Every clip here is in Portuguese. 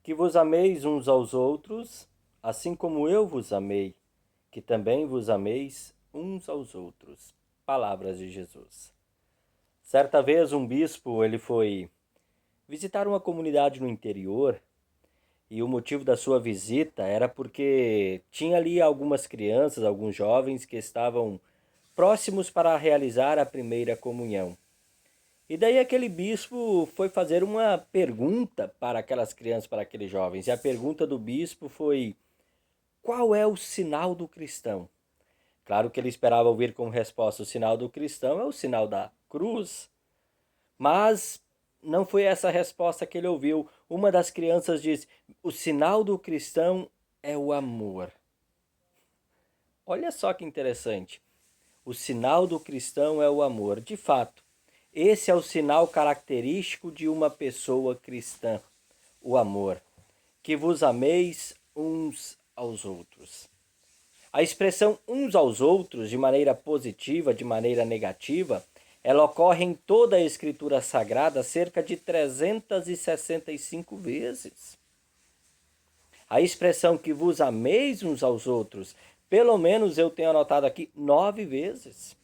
Que vos ameis uns aos outros, assim como eu vos amei, que também vos ameis uns aos outros. Palavras de Jesus. Certa vez um bispo, ele foi visitar uma comunidade no interior, e o motivo da sua visita era porque tinha ali algumas crianças, alguns jovens que estavam próximos para realizar a primeira comunhão. E daí aquele bispo foi fazer uma pergunta para aquelas crianças, para aqueles jovens. E a pergunta do bispo foi: qual é o sinal do cristão? Claro que ele esperava ouvir como resposta: o sinal do cristão é o sinal da cruz. Mas não foi essa a resposta que ele ouviu. Uma das crianças disse: o sinal do cristão é o amor. Olha só que interessante. O sinal do cristão é o amor. De fato, esse é o sinal característico de uma pessoa cristã, o amor. Que vos ameis uns aos outros. A expressão uns aos outros, de maneira positiva, de maneira negativa, ela ocorre em toda a Escritura Sagrada cerca de 365 vezes. A expressão que vos ameis uns aos outros, pelo menos eu tenho anotado aqui 9 vezes.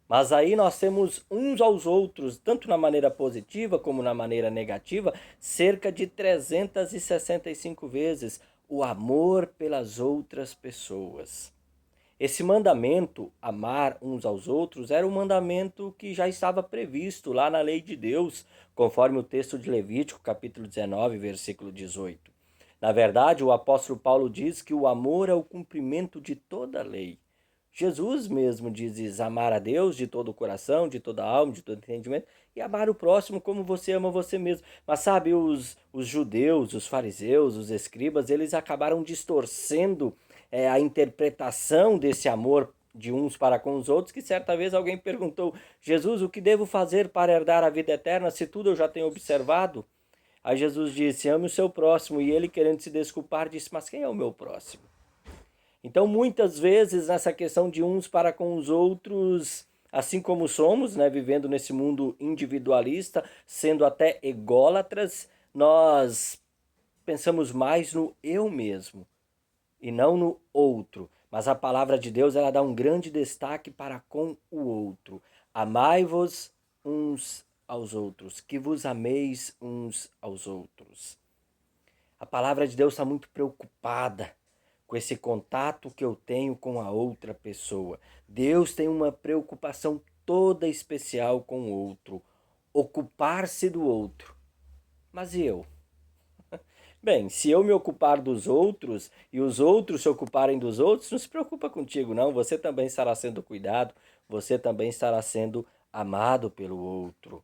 Mas aí nós temos uns aos outros, tanto na maneira positiva como na maneira negativa, cerca de 365 vezes o amor pelas outras pessoas. Esse mandamento, amar uns aos outros, era um mandamento que já estava previsto lá na lei de Deus, conforme o texto de Levítico, capítulo 19, versículo 18. Na verdade, o apóstolo Paulo diz que o amor é o cumprimento de toda a lei. Jesus mesmo diz amar a Deus de todo o coração, de toda a alma, de todo entendimento, e amar o próximo como você ama você mesmo. Mas sabe, os judeus, os fariseus, os escribas, eles acabaram distorcendo a interpretação desse amor de uns para com os outros, que certa vez alguém perguntou: Jesus, o que devo fazer para herdar a vida eterna, se tudo eu já tenho observado? Aí Jesus disse: ame o seu próximo, e ele, querendo se desculpar, disse: mas quem é o meu próximo? Então, muitas vezes, nessa questão de uns para com os outros, assim como somos, né, vivendo nesse mundo individualista, sendo até ególatras, nós pensamos mais no eu mesmo e não no outro. Mas a palavra de Deus, ela dá um grande destaque para com o outro. Amai-vos uns aos outros, que vos ameis uns aos outros. A palavra de Deus está muito preocupada com esse contato que eu tenho com a outra pessoa. Deus tem uma preocupação toda especial com o outro, ocupar-se do outro. Mas e eu? Bem, se eu me ocupar dos outros e os outros se ocuparem dos outros, não se preocupa contigo, não. Você também estará sendo cuidado, você também estará sendo amado pelo outro.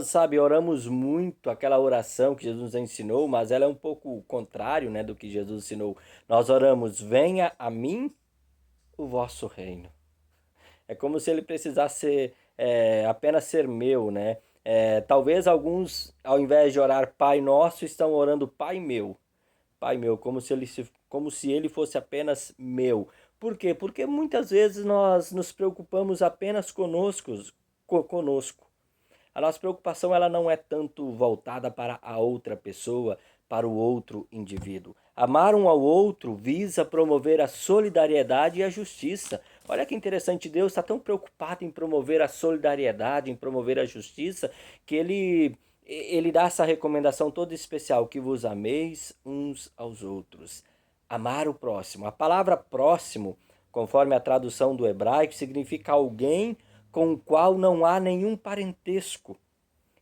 Sabe, oramos muito aquela oração que Jesus nos ensinou, mas ela é um pouco o contrário, né, do que Jesus ensinou. Nós oramos: venha a mim o vosso reino. É como se ele precisasse apenas ser meu, né? Talvez alguns, ao invés de orar Pai Nosso, estão orando Pai meu, como se ele fosse apenas meu. Por quê? Porque muitas vezes nós nos preocupamos apenas conosco. A nossa preocupação ela não é tanto voltada para a outra pessoa, para o outro indivíduo. Amar um ao outro visa promover a solidariedade e a justiça. Olha que interessante, Deus está tão preocupado em promover a solidariedade, em promover a justiça, que ele dá essa recomendação toda especial: que vos ameis uns aos outros. Amar o próximo. A palavra próximo, conforme a tradução do hebraico, significa alguém com o qual não há nenhum parentesco.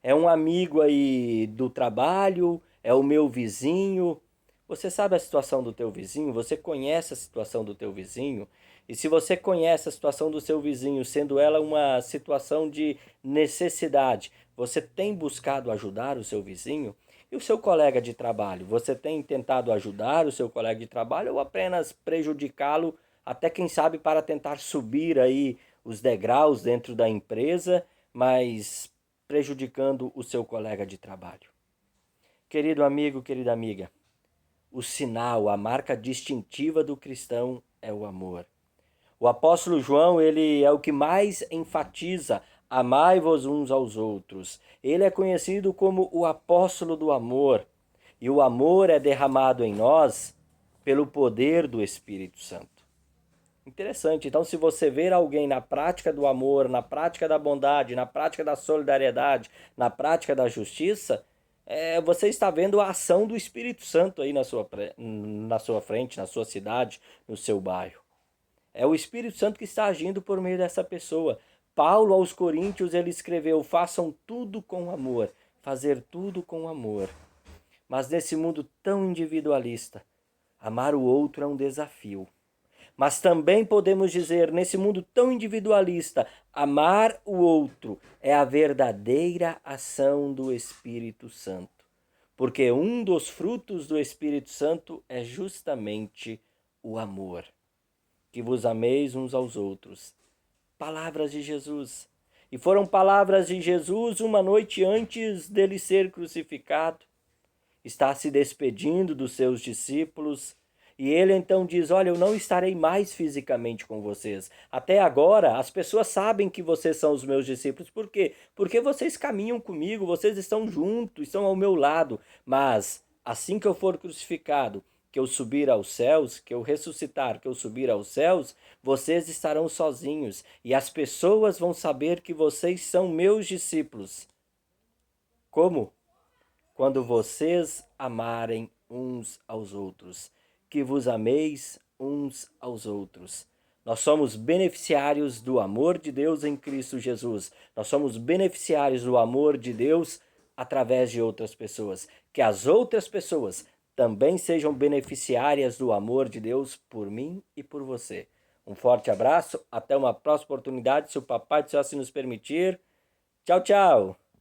É um amigo aí do trabalho, é o meu vizinho. Você sabe a situação do teu vizinho? Você conhece a situação do teu vizinho? E se você conhece a situação do seu vizinho, sendo ela uma situação de necessidade, você tem buscado ajudar o seu vizinho? E o seu colega de trabalho? Você tem tentado ajudar o seu colega de trabalho ou apenas prejudicá-lo, até quem sabe para tentar subir aí os degraus dentro da empresa, mas prejudicando o seu colega de trabalho? Querido amigo, querida amiga, o sinal, a marca distintiva do cristão é o amor. O apóstolo João, ele é o que mais enfatiza: amai-vos uns aos outros. Ele é conhecido como o apóstolo do amor. E o amor é derramado em nós pelo poder do Espírito Santo. Interessante. Então, se você ver alguém na prática do amor, na prática da bondade, na prática da solidariedade, na prática da justiça, você está vendo a ação do Espírito Santo aí na sua frente, na sua cidade, no seu bairro. É o Espírito Santo que está agindo por meio dessa pessoa. Paulo aos Coríntios ele escreveu: façam tudo com amor, fazer tudo com amor. Mas nesse mundo tão individualista, amar o outro é um desafio. Mas também podemos dizer, nesse mundo tão individualista, amar o outro é a verdadeira ação do Espírito Santo. Porque um dos frutos do Espírito Santo é justamente o amor. Que vos ameis uns aos outros. Palavras de Jesus. E foram palavras de Jesus uma noite antes dele ser crucificado. Está se despedindo dos seus discípulos. E ele então diz: olha, eu não estarei mais fisicamente com vocês. Até agora, as pessoas sabem que vocês são os meus discípulos. Por quê? Porque vocês caminham comigo, vocês estão juntos, estão ao meu lado. Mas, assim que eu for crucificado, que eu subir aos céus, que eu ressuscitar, que eu subir aos céus, vocês estarão sozinhos. E as pessoas vão saber que vocês são meus discípulos. Como? Quando vocês amarem uns aos outros. Que vos ameis uns aos outros. Nós somos beneficiários do amor de Deus em Cristo Jesus. Nós somos beneficiários do amor de Deus através de outras pessoas. Que as outras pessoas também sejam beneficiárias do amor de Deus por mim e por você. Um forte abraço, até uma próxima oportunidade, se o Papai do Céu assim nos permitir. Tchau, tchau!